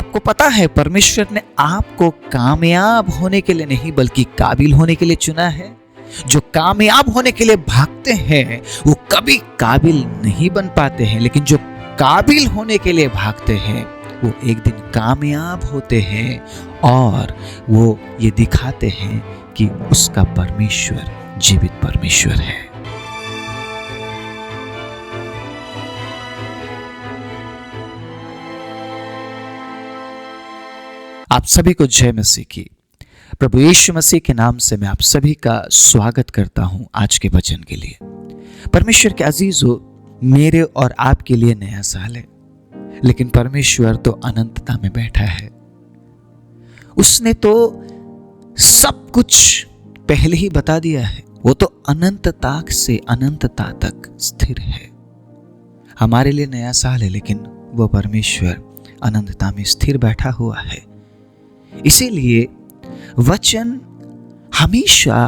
आपको पता है परमेश्वर ने आपको कामयाब होने के लिए नहीं बल्कि काबिल होने के लिए चुना है। जो कामयाब होने के लिए भागते हैं वो कभी काबिल नहीं बन पाते हैं, लेकिन जो काबिल होने के लिए भागते हैं वो एक दिन कामयाब होते हैं और वो ये दिखाते हैं कि उसका परमेश्वर जीवित परमेश्वर है। आप सभी को जय मसीह की। प्रभु यीशु मसीह के नाम से मैं आप सभी का स्वागत करता हूं आज के वचन के लिए। परमेश्वर के अजीजों, मेरे और आपके लिए नया साल है, लेकिन परमेश्वर तो अनंतता में बैठा है। उसने तो सब कुछ पहले ही बता दिया है। वो तो अनंतता से अनंतता तक स्थिर है। हमारे लिए नया साल है, लेकिन वो परमेश्वर अनंतता में स्थिर बैठा हुआ है। इसीलिए वचन हमेशा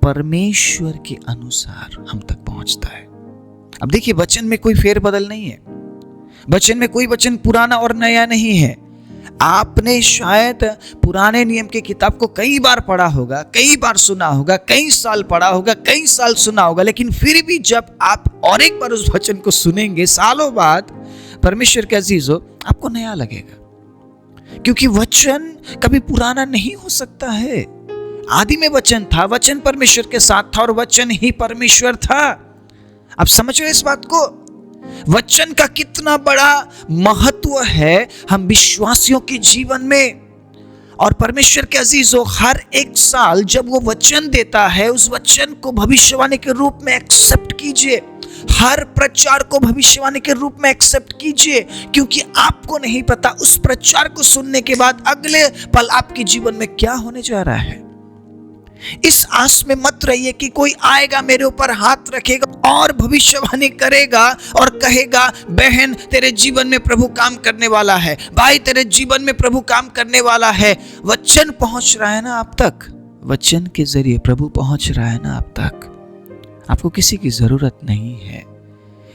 परमेश्वर के अनुसार हम तक पहुंचता है। अब देखिए, वचन में कोई फेरबदल नहीं है। वचन में कोई वचन पुराना और नया नहीं है। आपने शायद पुराने नियम की किताब को कई बार पढ़ा होगा, कई बार सुना होगा, कई साल पढ़ा होगा, कई साल सुना होगा, लेकिन फिर भी जब आप और एक बार उस वचन को सुनेंगे सालों बाद, परमेश्वर के अजीजों, आपको नया लगेगा। क्योंकि वचन कभी पुराना नहीं हो सकता है। आदि में वचन था, वचन परमेश्वर के साथ था और वचन ही परमेश्वर था। आप समझ रहे इस बात को? वचन का कितना बड़ा महत्व है हम विश्वासियों के जीवन में। और परमेश्वर के अजीजों, हर एक साल जब वो वचन देता है, उस वचन को भविष्यवाणी के रूप में एक्सेप्ट कीजिए। हर प्रचार को भविष्यवाणी के रूप में एक्सेप्ट कीजिए, क्योंकि आपको नहीं पता उस प्रचार को सुनने के बाद अगले पल आपके जीवन में क्या होने जा रहा है। इस आस में मत रहिए कि कोई आएगा, मेरे ऊपर हाथ रखेगा और भविष्यवाणी करेगा और कहेगा, बहन तेरे जीवन में प्रभु काम करने वाला है, भाई तेरे जीवन में प्रभु काम करने वाला है। वचन पहुंच रहा है ना आप तक। वचन के जरिए प्रभु पहुंच रहा है ना आप तक। आपको किसी की जरूरत नहीं है।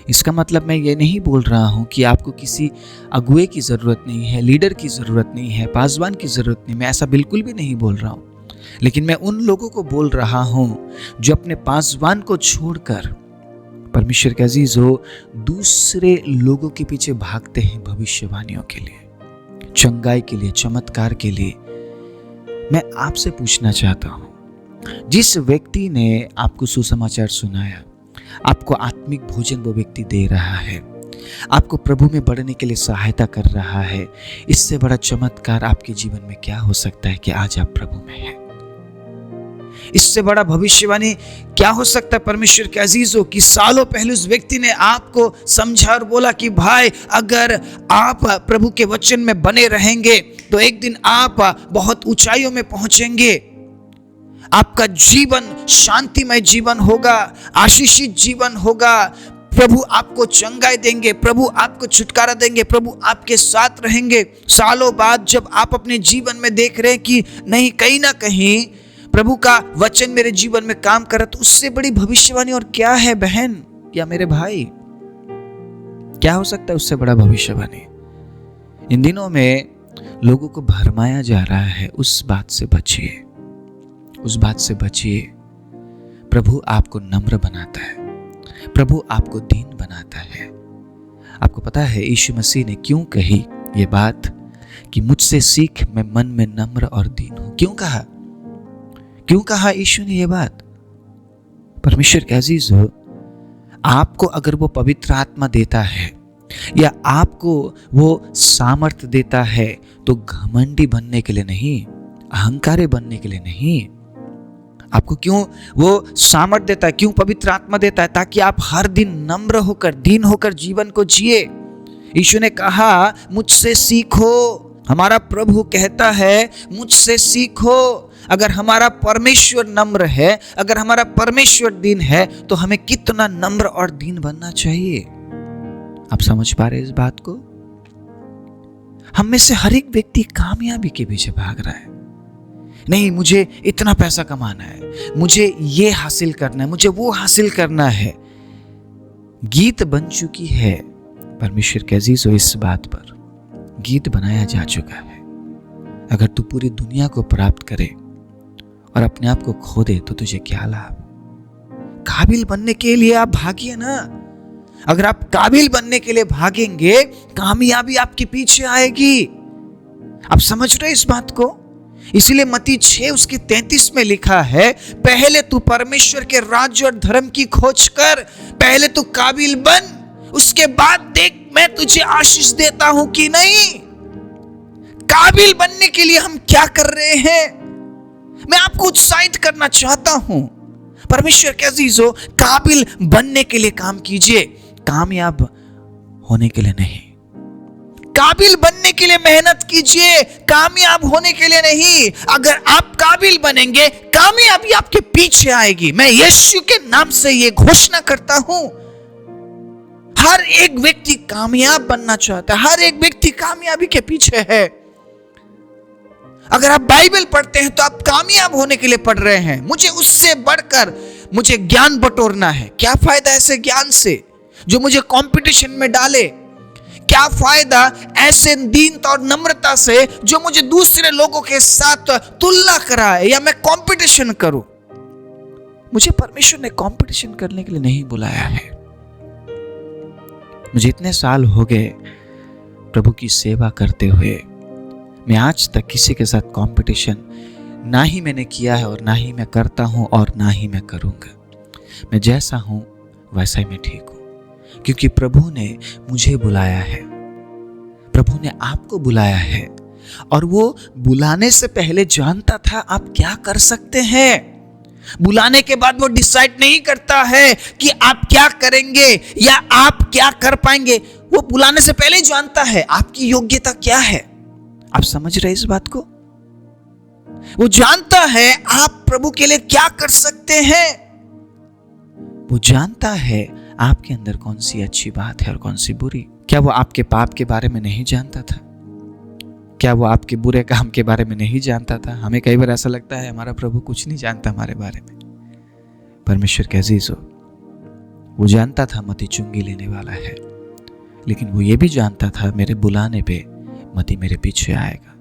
इसका मतलब मैं ये नहीं बोल रहा हूं कि आपको किसी अगुए की जरूरत नहीं है, लीडर की जरूरत नहीं है, पासवान की जरूरत नहीं। मैं ऐसा बिल्कुल भी नहीं बोल रहा हूं, लेकिन मैं उन लोगों को बोल रहा हूं जो अपने पासवान को छोड़कर, परमेश्वर के अजीजों, दूसरे लोगों के पीछे भागते हैं भविष्यवाणियों के लिए, चंगाई के लिए, चमत्कार के लिए। मैं आपसे पूछना चाहता हूं, जिस व्यक्ति ने आपको सुसमाचार सुनाया, आपको आत्मिक भोजन वो व्यक्ति दे रहा है, आपको प्रभु में बढ़ने के लिए सहायता कर रहा है, इससे बड़ा चमत्कार आपके जीवन में क्या हो सकता है कि आज आप प्रभु में हैं? इससे बड़ा भविष्यवाणी क्या हो सकता है परमेश्वर के अजीजों कि सालों पहले उस व्यक्ति ने आपको समझा और बोला कि भाई, अगर आप प्रभु के वचन में बने रहेंगे तो एक दिन आप बहुत ऊंचाइयों में पहुंचेंगे। आपका जीवन शांतिमय जीवन होगा, आशीषित जीवन होगा। प्रभु आपको चंगाई देंगे, प्रभु आपको छुटकारा देंगे, प्रभु आपके साथ रहेंगे। सालों बाद जब आप अपने जीवन में देख रहे हैं कि नहीं, कहीं ना कहीं प्रभु का वचन मेरे जीवन में काम कर रहा, तो उससे बड़ी भविष्यवाणी और क्या है बहन या मेरे भाई? क्या हो सकता है उससे बड़ा भविष्यवाणी? इन दिनों में लोगों को भरमाया जा रहा है। उस बात से बचिए, उस बात से बचिए। प्रभु आपको नम्र बनाता है, प्रभु आपको दीन बनाता है। आपको पता है यीशु मसीह ने क्यों कही ये बात कि मुझसे सीख, मैं मन में नम्र और दीन हूं? क्यों कहा यीशु ने ये बात? परमेश्वर के अजीजों, आपको अगर वो पवित्र आत्मा देता है या आपको वो सामर्थ्य देता है तो घमंडी बनने के लिए नहीं, अहंकारी बनने के लिए नहीं। आपको क्यों वो सामर्थ्य देता है, क्यों पवित्र आत्मा देता है? ताकि आप हर दिन नम्र होकर, दीन होकर जीवन को जिए। यीशु ने कहा, मुझसे सीखो। हमारा प्रभु कहता है, मुझसे सीखो। अगर हमारा परमेश्वर नम्र है, अगर हमारा परमेश्वर दीन है, तो हमें कितना नम्र और दीन बनना चाहिए। आप समझ पा रहे इस बात को? हम में से हर एक व्यक्ति कामयाबी के पीछे भाग रहा है। नहीं, मुझे इतना पैसा कमाना है, मुझे ये हासिल करना है, मुझे वो हासिल करना है। गीत बन चुकी है परमेश्वर के अजीजों इस बात पर, गीत बनाया जा चुका है। अगर तू पूरी दुनिया को प्राप्त करे और अपने आप को खो दे तो तुझे क्या लाभ? काबिल बनने के लिए आप भागिए ना। अगर आप काबिल बनने के लिए भागेंगे, कामयाबी आपके पीछे आएगी। आप समझ रहे इस बात को? इसीलिए मत्ती 6 उसके 33 में लिखा है, पहले तू परमेश्वर के राज्य और धर्म की खोज कर, पहले तू काबिल बन, उसके बाद देख मैं तुझे आशीष देता हूं कि नहीं। काबिल बनने के लिए हम क्या कर रहे हैं? मैं आपको उत्साहित करना चाहता हूं। परमेश्वर के अजीजों, काबिल बनने के लिए काम कीजिए, कामयाब होने के लिए नहीं। काबिल बनने के लिए मेहनत कीजिए, कामयाब होने के लिए नहीं। अगर आप काबिल बनेंगे, कामयाबी आपके पीछे आएगी। मैं यीशु के नाम से यह घोषणा करता हूं। हर एक व्यक्ति कामयाब बनना चाहता है, हर एक व्यक्ति कामयाबी के पीछे है। अगर आप बाइबल पढ़ते हैं तो आप कामयाब होने के लिए पढ़ रहे हैं। मुझे उससे बढ़कर मुझे ज्ञान बटोरना है। क्या फायदा ऐसे ज्ञान से जो मुझे कंपटीशन में डाले? क्या फायदा ऐसे दीनता और नम्रता से जो मुझे दूसरे लोगों के साथ तुलना कराए या मैं कंपटीशन करूं? मुझे परमेश्वर ने कंपटीशन करने के लिए नहीं बुलाया है। मुझे इतने साल हो गए प्रभु की सेवा करते हुए, मैं आज तक किसी के साथ कंपटीशन ना ही मैंने किया है और ना ही मैं करता हूं और ना ही मैं करूंगा। मैं जैसा हूं वैसा ही मैं ठीक हूं, क्योंकि प्रभु ने मुझे बुलाया है, प्रभु ने आपको बुलाया है, और वो बुलाने से पहले जानता था आप क्या कर सकते हैं। बुलाने के बाद वो डिसाइड नहीं करता है कि आप क्या करेंगे या आप क्या कर पाएंगे। वो बुलाने से पहले जानता है आपकी योग्यता क्या है। आप समझ रहे इस बात को? वो जानता है आप प्रभु के लिए क्या कर सकते हैं। वो जानता है आपके अंदर कौन सी अच्छी बात है और कौन सी बुरी। क्या वो आपके पाप के बारे में नहीं जानता था? क्या वो आपके बुरे काम के बारे में नहीं जानता था? हमें कई बार ऐसा लगता है हमारा प्रभु कुछ नहीं जानता हमारे बारे में। परमेश्वर के अजीजों, वो जानता था मती चुंगी लेने वाला है, लेकिन वो ये भी जानता था मेरे बुलाने पे मती मेरे पीछे आएगा।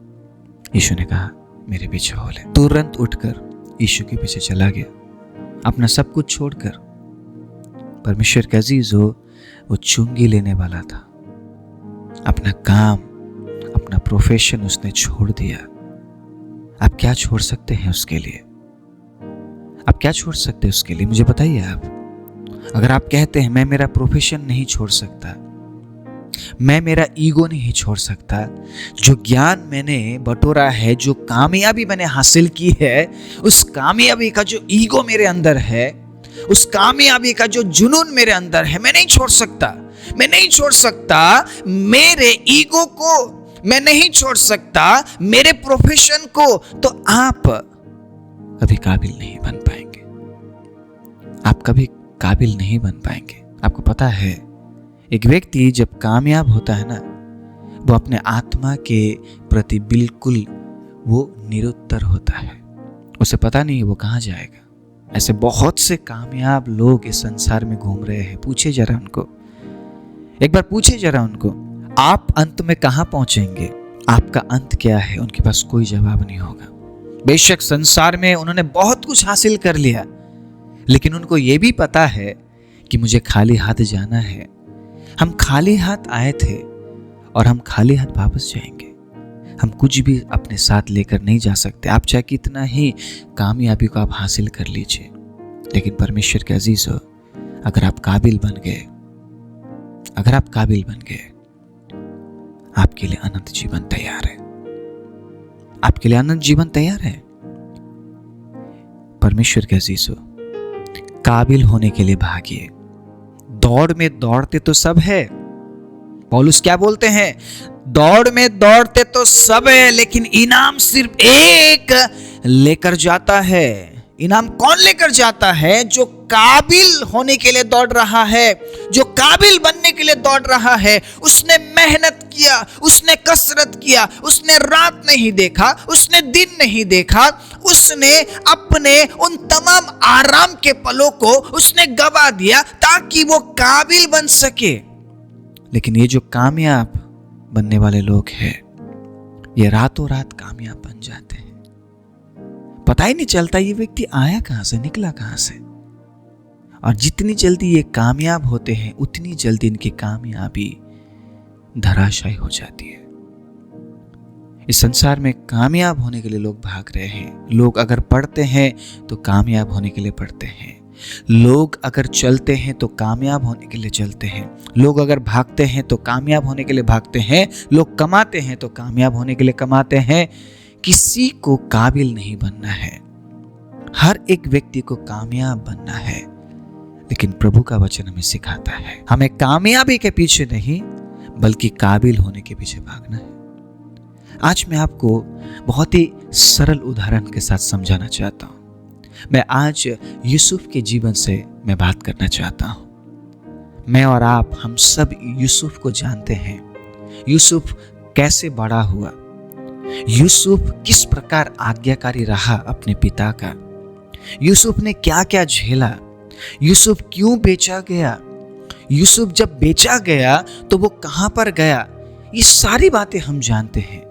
यीशु ने कहा मेरे पीछे हो ले। तुरंत उठकर यीशु के पीछे चला गया, अपना सब कुछ छोड़कर। परमेश्वर के अजीजों, वो चुंगी लेने वाला था। अपना काम, अपना प्रोफेशन उसने छोड़ दिया। आप क्या छोड़ सकते हैं उसके लिए? आप क्या छोड़ सकते हैं उसके लिए? मुझे बताइए आप। अगर आप कहते हैं मैं मेरा प्रोफेशन नहीं छोड़ सकता, मैं मेरा ईगो नहीं छोड़ सकता, जो ज्ञान मैंने बटोरा है, जो कामयाबी मैंने हासिल की है, उस कामयाबी का जो ईगो मेरे अंदर है, उस कामयाबी का जो जुनून मेरे अंदर है, मैं नहीं छोड़ सकता। मैं नहीं छोड़ सकता मेरे ईगो को, मैं नहीं छोड़ सकता मेरे प्रोफेशन को। तो आप कभी काबिल नहीं बन पाएंगे। आप कभी काबिल नहीं बन पाएंगे। आपको पता है, एक व्यक्ति जब कामयाब होता है ना, वो अपने आत्मा के प्रति बिल्कुल वो निरुत्तर होता है। उसे पता नहीं वो कहाँ जाएगा। ऐसे बहुत से कामयाब लोग इस संसार में घूम रहे हैं। पूछे जरा उनको, एक बार पूछे जरा उनको, आप अंत में कहाँ पहुंचेंगे? आपका अंत क्या है? उनके पास कोई जवाब नहीं होगा। बेशक संसार में उन्होंने बहुत कुछ हासिल कर लिया, लेकिन उनको यह भी पता है कि मुझे खाली हाथ जाना है। हम खाली हाथ आए थे और हम खाली हाथ वापस जाएंगे। हम कुछ भी अपने साथ लेकर नहीं जा सकते। आप चाहे कितना ही कामयाबी को आप हासिल कर लीजिए, लेकिन परमेश्वर के अजीज हो, अगर आप काबिल बन गए, अगर आप काबिल बन गए, आपके लिए अनंत जीवन तैयार है। आपके लिए अनंत जीवन तैयार है। परमेश्वर के अजीज हो, काबिल होने के लिए भागिए। दौड़ में दौड़ते तो सब है। पौलुस क्या बोलते हैं? दौड़ में दौड़ते तो सब है, लेकिन इनाम सिर्फ एक लेकर जाता है। इनाम कौन लेकर जाता है? जो काबिल होने के लिए दौड़ रहा है, जो काबिल बनने के लिए दौड़ रहा है। उसने मेहनत किया, उसने कसरत किया, उसने रात नहीं देखा, उसने दिन नहीं देखा, उसने अपने उन तमाम आराम के पलों को उसने गवा दिया ताकि वो काबिल बन सके। लेकिन ये जो कामयाब बनने वाले लोग हैं, ये रातों रात कामयाब बन जाते हैं। पता ही नहीं चलता ये व्यक्ति आया कहां से, निकला कहां से। और जितनी जल्दी ये कामयाब होते हैं उतनी जल्दी इनकी कामयाबी धराशायी हो जाती है। इस संसार में कामयाब होने के लिए लोग भाग रहे हैं। लोग अगर पढ़ते हैं तो कामयाब होने के लिए पढ़ते हैं। लोग अगर चलते हैं तो कामयाब होने के लिए चलते हैं। लोग अगर भागते हैं तो कामयाब होने के लिए भागते हैं। लोग कमाते हैं तो कामयाब होने के लिए कमाते हैं। किसी को काबिल नहीं बनना है, हर एक व्यक्ति को कामयाब बनना है। लेकिन प्रभु का वचन हमें सिखाता है हमें कामयाबी के पीछे नहीं बल्कि काबिल होने के पीछे भागना है। आज मैं आपको बहुत ही सरल उदाहरण के साथ समझाना चाहता हूं। मैं आज यूसुफ के जीवन से मैं बात करना चाहता हूं। मैं और आप, हम सब यूसुफ को जानते हैं। यूसुफ कैसे बड़ा हुआ, यूसुफ किस प्रकार आज्ञाकारी रहा अपने पिता का, यूसुफ ने क्या क्या झेला, यूसुफ क्यों बेचा गया, यूसुफ जब बेचा गया तो वो कहां पर गया, ये सारी बातें हम जानते हैं।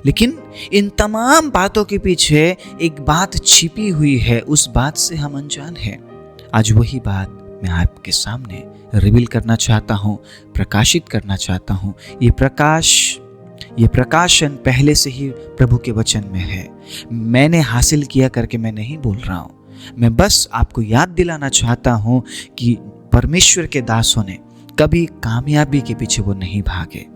लेकिन इन तमाम बातों के पीछे एक बात छिपी हुई है, उस बात से हम अनजान हैं। आज वही बात मैं आपके सामने रिवील करना चाहता हूं, प्रकाशित करना चाहता हूं। ये प्रकाशन पहले से ही प्रभु के वचन में है। मैंने हासिल किया करके मैं नहीं बोल रहा हूं। मैं बस आपको याद दिलाना चाहता हूं कि परमेश्वर के दासों ने कभी कामयाबी के पीछे वो नहीं भागे।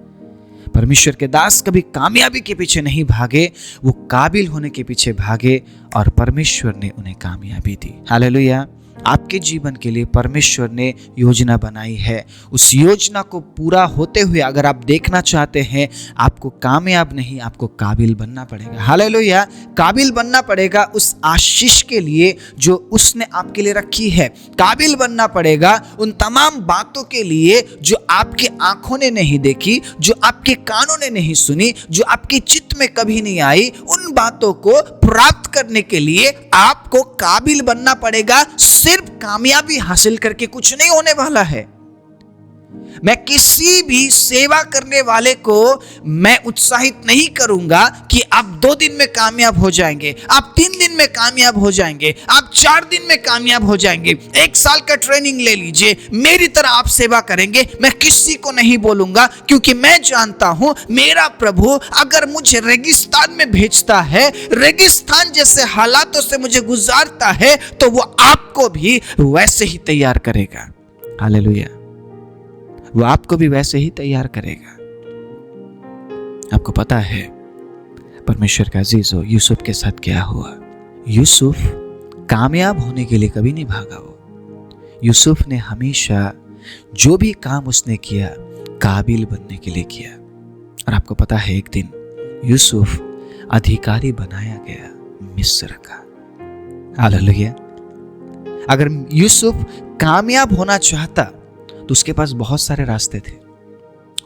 परमेश्वर के दास कभी कामयाबी के पीछे नहीं भागे, वो काबिल होने के पीछे भागे और परमेश्वर ने उन्हें कामयाबी दी। हालेलुया। आपके जीवन के लिए परमेश्वर ने योजना बनाई है। उस योजना को पूरा होते हुए अगर आप देखना चाहते हैं, आपको कामयाब नहीं, आपको काबिल बनना पड़ेगा। हालेलुया। काबिल बनना पड़ेगा उस आशीष के लिए जो उसने आपके लिए रखी है। काबिल बनना पड़ेगा उन तमाम बातों के लिए जो आपकी आंखों ने नहीं देखी, जो आपके कानों ने नहीं सुनी, जो आपके चित्त में कभी नहीं आई। उन बातों को प्राप्त करने के लिए आपको काबिल बनना पड़ेगा। सिर्फ कामयाबी हासिल करके कुछ नहीं होने वाला है। मैं किसी भी सेवा करने वाले को मैं उत्साहित नहीं करूंगा कि आप 2 दिन में कामयाब हो जाएंगे, आप 3 दिन में कामयाब हो जाएंगे, आप 4 दिन में कामयाब हो जाएंगे, 1 साल का ट्रेनिंग ले लीजिए, मेरी तरह आप सेवा करेंगे। मैं किसी को नहीं बोलूंगा, क्योंकि मैं जानता हूं मेरा प्रभु अगर मुझे रेगिस्तान में भेजता है, रेगिस्तान जैसे हालातों से मुझे गुजारता है, तो वो आपको भी वैसे ही तैयार करेगा। हालेलुया। वो आपको भी वैसे ही तैयार करेगा। आपको पता है परमेश्वर का अजीजों, यूसुफ के साथ क्या हुआ। यूसुफ कामयाब होने के लिए कभी नहीं भागा। वो यूसुफ ने हमेशा जो भी काम उसने किया काबिल बनने के लिए किया। और आपको पता है एक दिन यूसुफ अधिकारी बनाया गया मिस्र का। हालेलुया। अगर यूसुफ कामयाब होना चाहता तो उसके पास बहुत सारे रास्ते थे,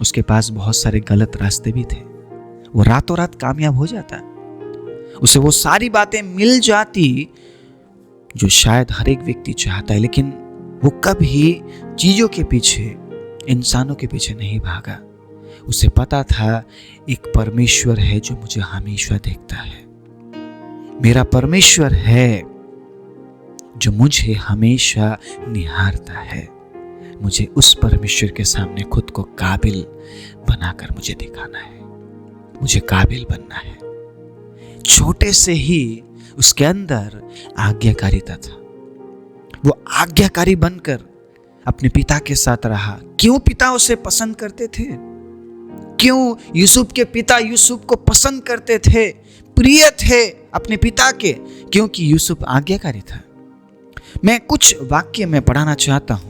उसके पास बहुत सारे गलत रास्ते भी थे। वो रातों रात कामयाब हो जाता, उसे वो सारी बातें मिल जाती जो शायद हर एक व्यक्ति चाहता है। लेकिन वो कभी चीजों के पीछे, इंसानों के पीछे नहीं भागा। उसे पता था एक परमेश्वर है जो मुझे हमेशा देखता है। मेरा परमेश्वर है जो मुझे हमेशा निहारता है। मुझे उस परमेश्वर के सामने खुद को काबिल बनाकर मुझे दिखाना है, मुझे काबिल बनना है। छोटे से ही उसके अंदर आज्ञाकारिता था। वो आज्ञाकारी बनकर अपने पिता के साथ रहा। क्यों पिता उसे पसंद करते थे? क्यों यूसुफ के पिता यूसुफ को पसंद करते थे, प्रिय थे अपने पिता के? क्योंकि यूसुफ आज्ञाकारी था। मैं कुछ वाक्य में पढ़ाना चाहता हूं।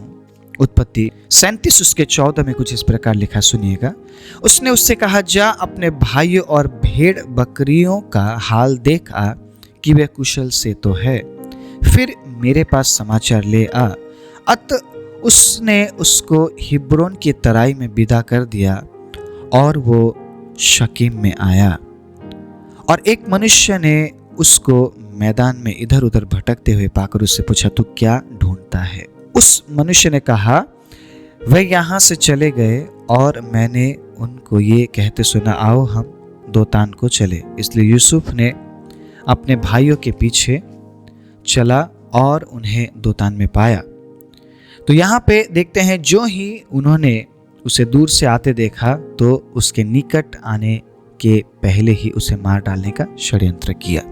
उत्पत्ति 37 उसके 14 में कुछ इस प्रकार लिखा, सुनिएगा। उसने उससे कहा, जा अपने भाइयों और भेड़ बकरियों का हाल देखा कि वे कुशल से तो है, फिर मेरे पास समाचार ले आ। उसने उसको हिब्रोन की तराई में विदा कर दिया और वो शकीम में आया। और एक मनुष्य ने उसको मैदान में इधर उधर भटकते हुए पाकर उससे पूछा, तू क्या ढूंढता है? उस मनुष्य ने कहा, वे यहाँ से चले गए और मैंने उनको ये कहते सुना, आओ हम दोतान को चले। इसलिए यूसुफ ने अपने भाइयों के पीछे चला और उन्हें दोतान में पाया। तो यहाँ पे देखते हैं, जो ही उन्होंने उसे दूर से आते देखा तो उसके निकट आने के पहले ही उसे मार डालने का षड्यंत्र किया।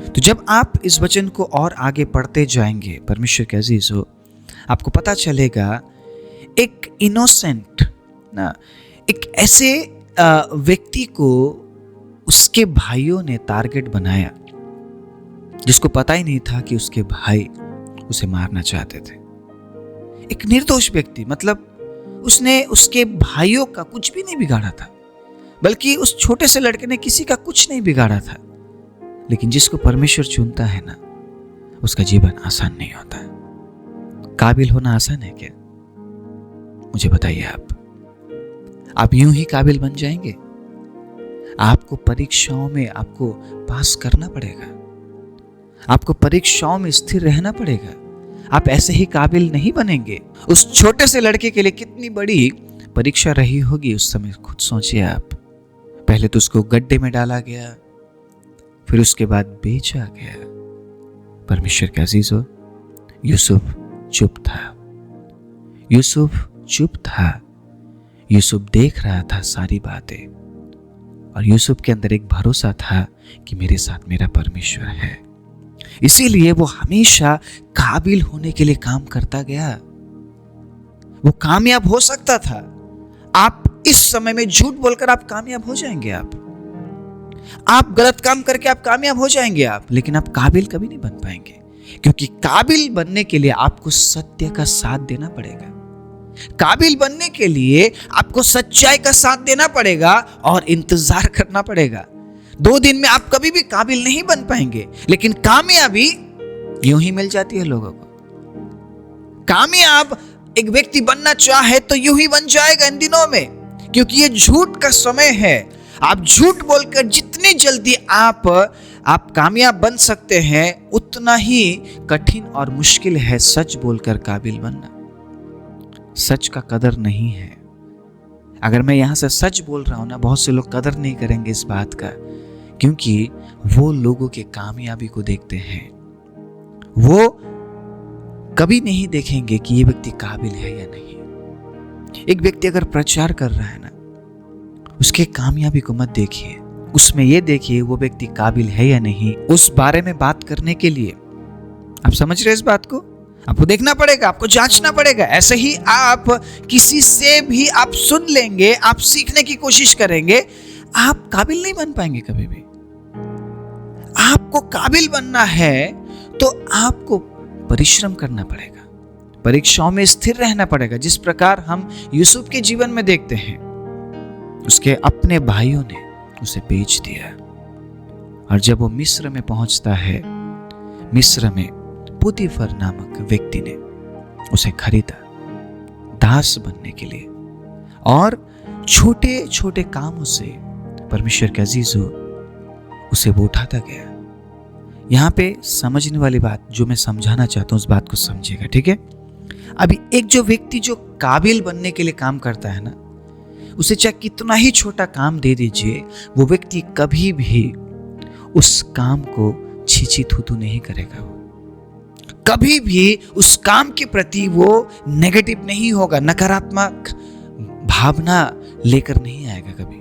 तो जब आप इस वचन को और आगे पढ़ते जाएंगे परमेश्वर के अजीज हो, आपको पता चलेगा एक इनोसेंट ना, एक ऐसे व्यक्ति को उसके भाइयों ने टारगेट बनाया जिसको पता ही नहीं था कि उसके भाई उसे मारना चाहते थे। एक निर्दोष व्यक्ति, मतलब उसने उसके भाइयों का कुछ भी नहीं बिगाड़ा था, बल्कि उस छोटे से लड़के ने किसी का कुछ नहीं बिगाड़ा था। लेकिन जिसको परमेश्वर चुनता है ना, उसका जीवन आसान नहीं होता है। काबिल होना आसान है क्या? मुझे बताइए। आप यूं ही काबिल बन जाएंगे? आपको परीक्षाओं में आपको पास करना पड़ेगा, आपको परीक्षाओं में स्थिर रहना पड़ेगा। आप ऐसे ही काबिल नहीं बनेंगे। उस छोटे से लड़के के लिए कितनी बड़ी परीक्षा रही होगी उस समय, खुद सोचिए आप। पहले तो उसको गड्ढे में डाला गया, फिर उसके बाद बेचा गया। परमेश्वर के अजीज हो, यूसुफ चुप था। यूसुफ चुप था। यूसुफ देख रहा था सारी बातें, और यूसुफ के अंदर एक भरोसा था कि मेरे साथ मेरा परमेश्वर है। इसीलिए वो हमेशा काबिल होने के लिए काम करता गया। वो कामयाब हो सकता था। आप इस समय में झूठ बोलकर आप कामयाब हो जाएंगे, आप गलत काम करके आप कामयाब हो जाएंगे लेकिन आप काबिल कभी नहीं बन पाएंगे, क्योंकि काबिल बनने के लिए आपको सत्य का साथ देना पड़ेगा। काबिल बनने के लिए आपको सच्चाई का साथ देना पड़ेगा और इंतजार करना पड़ेगा। 2 दिन में आप कभी भी काबिल नहीं बन पाएंगे, लेकिन कामयाबी यूं ही मिल जाती है लोगों को। कामयाब एक व्यक्ति बनना चाहे तो यूं ही बन जाएगा इन दिनों में, क्योंकि ये झूठ का समय है। आप झूठ बोलकर जितनी जल्दी आप कामयाब बन सकते हैं, उतना ही कठिन और मुश्किल है सच बोलकर काबिल बनना। सच का कदर नहीं है। अगर मैं यहां से सच बोल रहा हूं ना, बहुत से लोग कदर नहीं करेंगे इस बात का, क्योंकि वो लोगों के कामयाबी को देखते हैं। वो कभी नहीं देखेंगे कि ये व्यक्ति काबिल है या नहीं। एक व्यक्ति अगर प्रचार कर रहा है ना, उसके कामयाबी को मत देखिए, उसमें ये देखिए वो व्यक्ति काबिल है या नहीं उस बारे में बात करने के लिए। आप समझ रहे इस बात को? आपको देखना पड़ेगा, आपको जांचना पड़ेगा। ऐसे ही आप किसी से भी आप सुन लेंगे, आप सीखने की कोशिश करेंगे, आप काबिल नहीं बन पाएंगे कभी भी। आपको काबिल बनना है तो आपको परिश्रम करना पड़ेगा, परीक्षाओं में स्थिर रहना पड़ेगा। जिस प्रकार हम यूसुफ के जीवन में देखते हैं, उसके अपने भाइयों ने उसे बेच दिया, और जब वो मिस्र में पहुंचता है, मिस्र में पुतीफर नामक व्यक्ति ने उसे खरीदा दास बनने के लिए, और छोटे छोटे कामों से परमेश्वर के अजीजों उसे वो उठाता गया। यहां पे समझने वाली बात जो मैं समझाना चाहता हूं, उस बात को समझिएगा, ठीक है? अभी एक जो व्यक्ति जो काबिल बनने के लिए काम करता है ना, उसे चाहे कितना ही छोटा काम दे दीजिए, वो व्यक्ति कभी भी उस काम को छीछी थूथू नहीं करेगा। कभी भी उस काम के प्रति वो नेगेटिव नहीं होगा, नकारात्मक भावना लेकर नहीं आएगा, कभी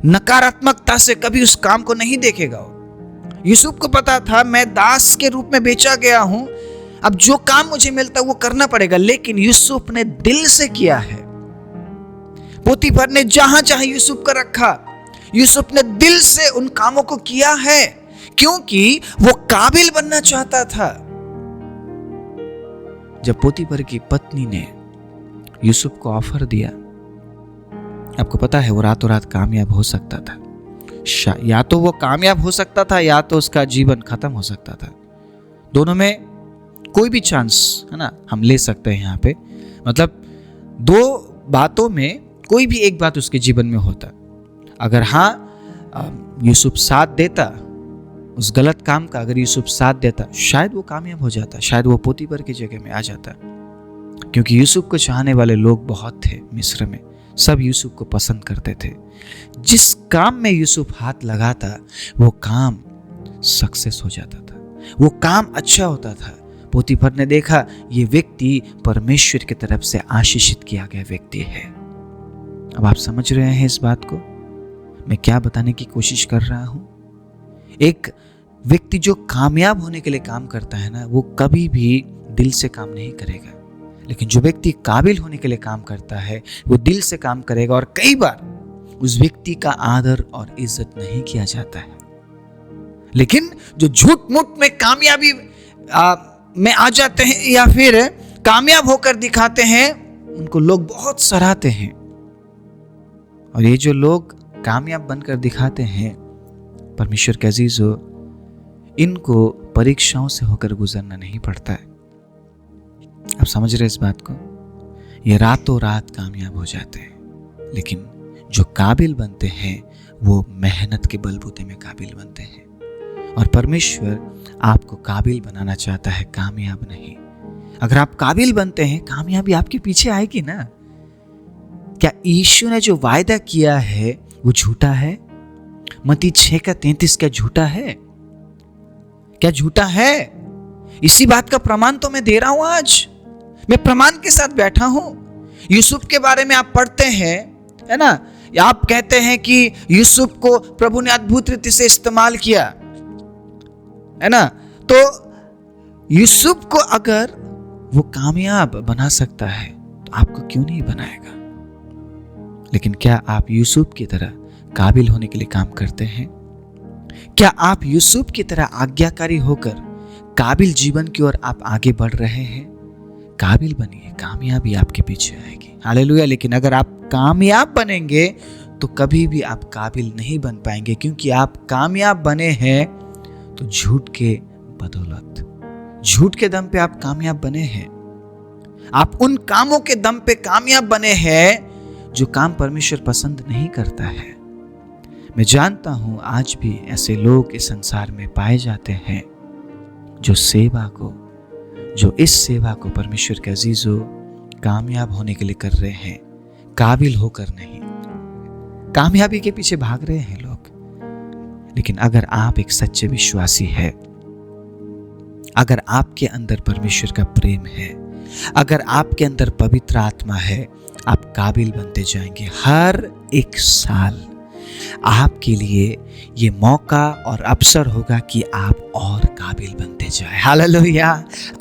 नकारात्मकता से कभी उस काम को नहीं देखेगा। यूसुफ को पता था मैं दास के रूप में बेचा गया हूं, अब जो काम मुझे मिलता वो करना पड़ेगा, लेकिन यूसुफ ने दिल से किया है। पोतीफर ने जहां जहां यूसुफ को रखा, यूसुफ ने दिल से उन कामों को किया है, क्योंकि वो काबिल बनना चाहता था। जब पोतीफर की पत्नी ने यूसुफ को ऑफर दिया, आपको पता है वो रातों रात कामयाब हो सकता था। या तो वो कामयाब हो सकता था या तो उसका जीवन खत्म हो सकता था। दोनों में कोई भी चांस है ना, हम ले सकते हैं यहाँ पे। मतलब 2 बातों में कोई भी एक बात उसके जीवन में होता। अगर यूसुफ साथ देता उस गलत काम का, अगर यूसुफ साथ देता, शायद वो कामयाब हो जाता, शायद वो पोतीफर की जगह में आ जाता, क्योंकि यूसुफ को चाहने वाले लोग बहुत थे मिस्र में। सब यूसुफ को पसंद करते थे। जिस काम में यूसुफ हाथ लगाता वो काम सक्सेस हो जाता था, वो काम अच्छा होता था। पोतीफर ने देखा ये व्यक्ति परमेश्वर की तरफ से आशीषित किया गया व्यक्ति है। अब आप समझ रहे हैं इस बात को, मैं क्या बताने की कोशिश कर रहा हूं? एक व्यक्ति जो कामयाब होने के लिए काम करता है ना, वो कभी भी दिल से काम नहीं करेगा, लेकिन जो व्यक्ति काबिल होने के लिए काम करता है वो दिल से काम करेगा। और कई बार उस व्यक्ति का आदर और इज्जत नहीं किया जाता है, लेकिन जो झूठ मूठ में कामयाबी में आ जाते हैं या फिर कामयाब होकर दिखाते हैं, उनको लोग बहुत सराहते हैं। और ये जो लोग कामयाब बनकर दिखाते हैं, परमेश्वर के अजीजों, इनको परीक्षाओं से होकर गुजरना नहीं पड़ता है। आप समझ रहे इस बात को? ये रातों रात कामयाब हो जाते हैं, लेकिन जो काबिल बनते हैं वो मेहनत के बलबूते में काबिल बनते हैं। और परमेश्वर आपको काबिल बनाना चाहता है, कामयाब नहीं। अगर आप काबिल बनते हैं, कामयाबी आपके पीछे आएगी ना। क्या यीशु ने जो वायदा किया है वो झूठा है? मत्ती 6:33 क्या झूठा है? क्या झूठा है? इसी बात का प्रमाण तो मैं दे रहा हूं। आज मैं प्रमाण के साथ बैठा हूं। यूसुफ के बारे में आप पढ़ते हैं, है ना, आप कहते हैं कि यूसुफ को प्रभु ने अद्भुत रीति से इस्तेमाल किया, है ना। तो यूसुफ को अगर वो कामयाब बना सकता है तो आपको क्यों नहीं बनाएगा? लेकिन क्या आप यूसुफ की तरह काबिल होने के लिए काम करते हैं? क्या आप यूसुफ की तरह आज्ञाकारी होकर काबिल जीवन की ओर आप आगे बढ़ रहे हैं? काबिल बनिए, कामयाबी आपके पीछे आएगी। हालेलुया। लेकिन अगर आप कामयाब बनेंगे तो कभी भी आप काबिल नहीं बन पाएंगे, क्योंकि आप कामयाब बने हैं तो झूठ के बदौलत, झूठ के दम पे आप कामयाब बने हैं। आप उन कामों के दम पे कामयाब बने हैं जो काम परमेश्वर पसंद नहीं करता है। मैं जानता हूं आज भी ऐसे लोग इस संसार में पाए जाते हैं जो इस सेवा को परमेश्वर के अजीजों कामयाब होने के लिए कर रहे हैं, काबिल होकर नहीं। कामयाबी के पीछे भाग रहे हैं लोग। लेकिन अगर आप एक सच्चे विश्वासी है, अगर आपके अंदर परमेश्वर का प्रेम है, अगर आपके अंदर पवित्र आत्मा है, आप काबिल बनते जाएंगे। हर एक साल आपके लिए ये मौका और अवसर होगा कि आप और काबिल बनते जाए। हालेलुया।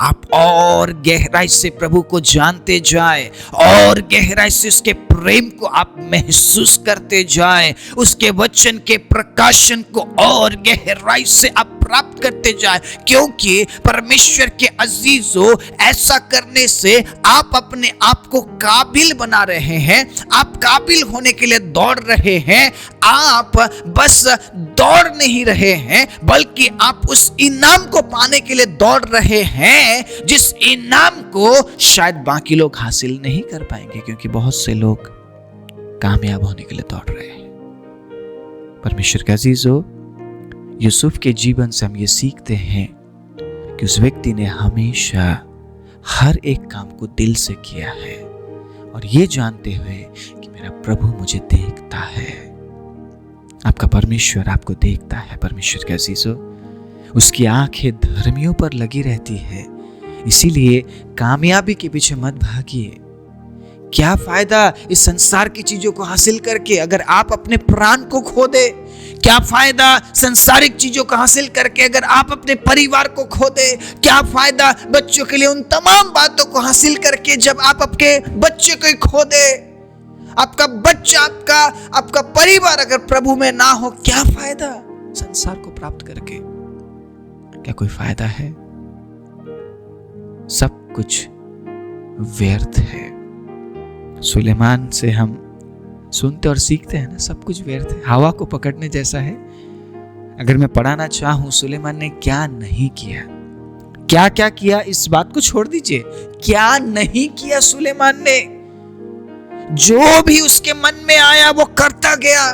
आप और गहराई से प्रभु को जानते जाए, और गहराई से उसके प्रेम को आप महसूस करते जाए, उसके वचन के प्रकाशन को और गहराई से आप प्राप्त करते जाए। क्योंकि परमेश्वर के अजीजों, ऐसा करने से आप अपने आप को काबिल बना रहे हैं। आप काबिल होने के लिए दौड़ रहे हैं। आप बस दौड़ नहीं रहे हैं, बल्कि आप उस इनाम को पाने के लिए दौड़ रहे हैं, जिस इनाम को शायद बाकी लोग हासिल नहीं कर पाएंगे, क्योंकि बहुत से लोग कामयाब होने के लिए दौड़ रहे हैं। परमेश्वर के अजीजों, यूसुफ के जीवन से हम ये सीखते हैं कि उस व्यक्ति ने हमेशा हर एक काम को दिल से किया है, और ये जानते हुए कि मेरा प्रभु मुझे देखता है। आपका परमेश्वर आपको देखता है। परमेश्वर के अजीजों, उसकी आंखें धर्मियों पर लगी रहती है। इसीलिए कामयाबी के पीछे मत भागिए। क्या फायदा इस संसार की चीजों को हासिल करके अगर आप अपने प्राण को खो दे? क्या फायदा संसारिक चीजों को हासिल करके अगर आप अपने परिवार को खो दे? क्या फायदा बच्चों के लिए उन तमाम बातों को हासिल करके जब आप अपने बच्चे को ही खो दे? आपका बच्चा, आपका परिवार अगर प्रभु में ना हो, क्या फायदा संसार को प्राप्त करके? क्या कोई फायदा है? सब कुछ व्यर्थ है। सुलेमान से हम सुनते और सीखते हैं ना, सब कुछ व्यर्थ है, हवा को पकड़ने जैसा है। अगर मैं पढ़ाना चाहूं सुलेमान ने क्या नहीं किया, क्या क्या किया, इस बात को छोड़ दीजिए, क्या नहीं किया सुलेमान ने। जो भी उसके मन में आया वो करता गया।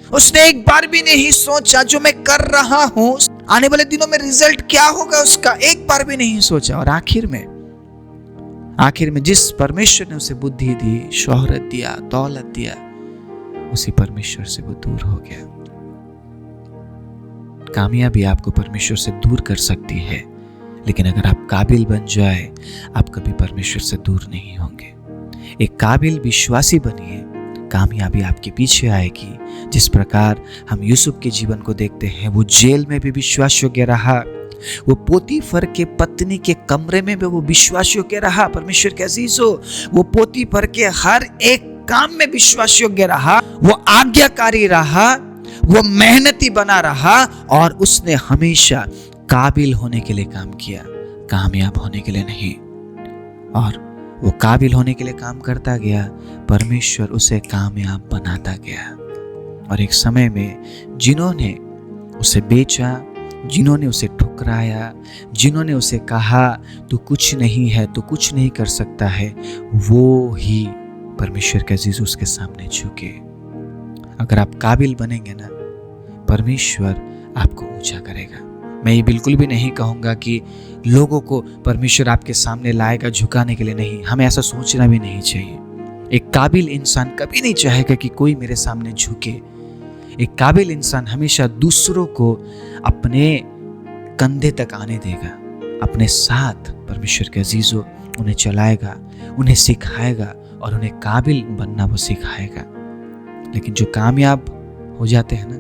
उसने एक बार भी नहीं सोचा जो मैं कर रहा हूं आने वाले दिनों में रिजल्ट क्या होगा उसका, एक बार भी नहीं सोचा। और आखिर में आखिर में जिस परमेश्वर ने उसे बुद्धि दी, शोहरत दिया, दौलत दिया, उसी परमेश्वर से वो दूर हो गया। कामयाबी आपको परमेश्वर से दूर कर सकती है, लेकिन अगर आप काबिल बन जाए, आप कभी परमेश्वर से दूर नहीं होंगे। एक काबिल विश्वासी बनिए, कामयाबी आपके पीछे आएगी। जिस प्रकार हम यूसुफ के जीवन को देखते हैं, वो जेल में भी विश्वास योग्य रहा, वो पोतीफर के पत्नी के कमरे में भी वो विश्वास योग्य रहा। परमेश्वर के अजीजों, वो पोतीफर के हर एक काम में विश्वास योग्य रहा, वो आज्ञाकारी रहा, वो मेहनती बना रहा, और उसने हमेशा काबिल होने के लिए काम किया, कामयाब होने के लिए नहीं। और वो काबिल होने के लिए काम करता गया, परमेश्वर उसे कामयाब बनाता गया। और एक समय में जिन्होंने उसे बेचा, जिन्होंने उसे ठुकराया, जिन्होंने उसे कहा तू कुछ नहीं है, तू कुछ नहीं कर सकता है, वो ही परमेश्वर के अजीज उसके सामने झुके। अगर आप काबिल बनेंगे ना, परमेश्वर आपको ऊंचा करेगा। मैं ये बिल्कुल भी नहीं कहूँगा कि लोगों को परमेश्वर आपके सामने लाएगा झुकाने के लिए, नहीं, हमें ऐसा सोचना भी नहीं चाहिए। एक काबिल इंसान कभी नहीं चाहेगा कि कोई मेरे सामने झुके। एक काबिल इंसान हमेशा दूसरों को अपने कंधे तक आने देगा, अपने साथ परमेश्वर के अजीजों उन्हें चलाएगा, उन्हें सिखाएगा और उन्हें काबिल बनना वो सिखाएगा। लेकिन जो कामयाब हो जाते हैं ना,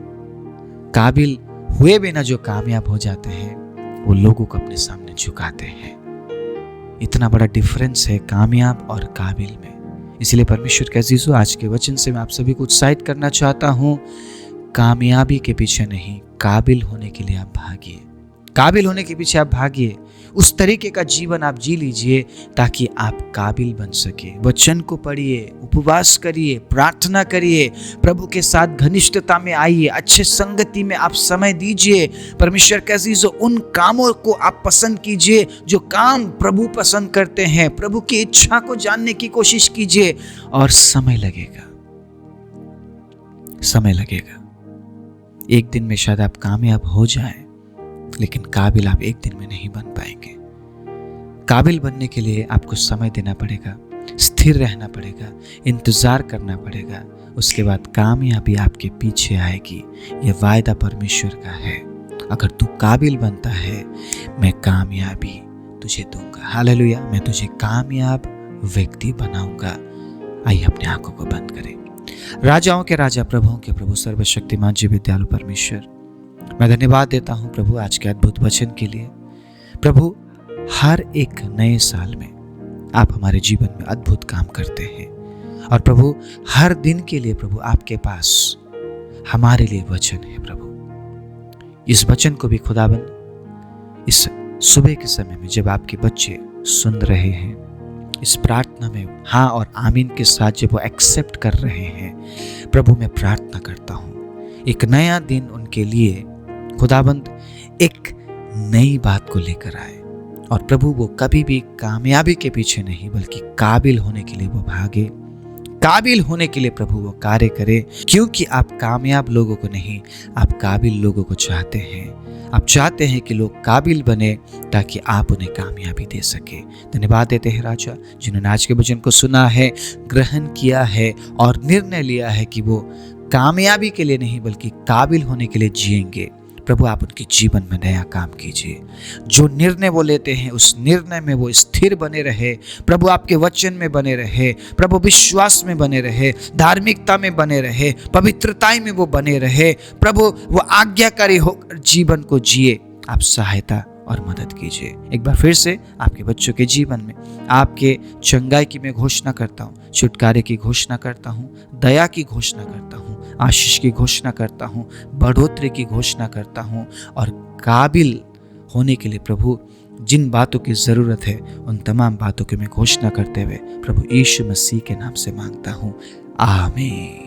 काबिल हुए बिना जो कामयाब हो जाते हैं, वो लोगों को अपने सामने झुकाते हैं। इतना बड़ा डिफरेंस है कामयाब और काबिल में। इसलिए परमेश्वर के अजीजों, आज के वचन से मैं आप सभी को उत्साहित करना चाहता हूँ, कामयाबी के पीछे नहीं, काबिल होने के लिए आप भागिए। काबिल होने के पीछे आप भागिए। उस तरीके का जीवन आप जी लीजिए ताकि आप काबिल बन सके। वचन को पढ़िए, उपवास करिए, प्रार्थना करिए, प्रभु के साथ घनिष्ठता में आइए, अच्छे संगति में आप समय दीजिए। परमेश्वर के अजीजों, उन कामों को आप पसंद कीजिए जो काम प्रभु पसंद करते हैं। प्रभु की इच्छा को जानने की कोशिश कीजिए और समय लगेगा, समय लगेगा। एक दिन में शायद आप कामयाब हो जाएं, लेकिन काबिल आप एक दिन में नहीं बन पाएंगे। काबिल बनने के लिए आपको समय देना पड़ेगा, स्थिर रहना पड़ेगा, इंतजार करना पड़ेगा। उसके बाद कामयाबी आपके पीछे आएगी। यह वायदा परमेश्वर का है। अगर तू काबिल बनता है, मैं कामयाबी तुझे दूंगा। हालेलुया, मैं तुझे कामयाब व्यक्ति बनाऊंगा। आइए अपनी आंखों को बंद करें। राजाओं के राजा, प्रभुओं के प्रभु, सर्वशक्तिमान जी विद्यालु परमेश्वर, मैं धन्यवाद देता हूं प्रभु आज के अद्भुत वचन के लिए। प्रभु, हर एक नए साल में आप हमारे जीवन में अद्भुत काम करते हैं, और प्रभु हर दिन के लिए प्रभु आपके पास हमारे लिए वचन है। प्रभु इस वचन को भी खुदाबंद इस सुबह के समय में जब आपके बच्चे सुन रहे हैं, इस प्रार्थना में हाँ और आमीन के साथ जब वो एक्सेप्ट कर रहे हैं, प्रभु मैं प्रार्थना करता हूँ एक नया दिन उनके लिए खुदाबंद एक नई बात को लेकर आए, और प्रभु वो कभी भी कामयाबी के पीछे नहीं बल्कि काबिल होने के लिए वो भागे, काबिल होने के लिए प्रभु वो कार्य करे, क्योंकि आप कामयाब लोगों को नहीं, आप काबिल लोगों को चाहते हैं। आप चाहते हैं कि लोग काबिल बने ताकि आप उन्हें कामयाबी दे सके। धन्यवाद देते हैं राजा, जिन्होंने आज के वचन को सुना है, ग्रहण किया है और निर्णय लिया है कि वो कामयाबी के लिए नहीं बल्कि काबिल होने के लिए जिएंगे। प्रभु आप उनके जीवन में नया काम कीजिए। जो निर्णय वो लेते हैं उस निर्णय में वो स्थिर बने रहे। प्रभु आपके वचन में बने रहे, प्रभु विश्वास में बने रहे, धार्मिकता में बने रहे, पवित्रता में वो बने रहे। प्रभु वो आज्ञाकारी होकर जीवन को जिए। आप सहायता और मदद कीजिए। एक बार फिर से आपके बच्चों के जीवन में आपके चंगाई की मैं घोषणा करता हूँ, छुटकारे की घोषणा करता हूँ, दया की घोषणा करता हूँ, आशीष की घोषणा करता हूँ, बढ़ोतरी की घोषणा करता हूँ, और काबिल होने के लिए प्रभु जिन बातों की ज़रूरत है उन तमाम बातों की मैं घोषणा करते हुए प्रभु यीशु मसीह के नाम से मांगता हूँ, आमीन।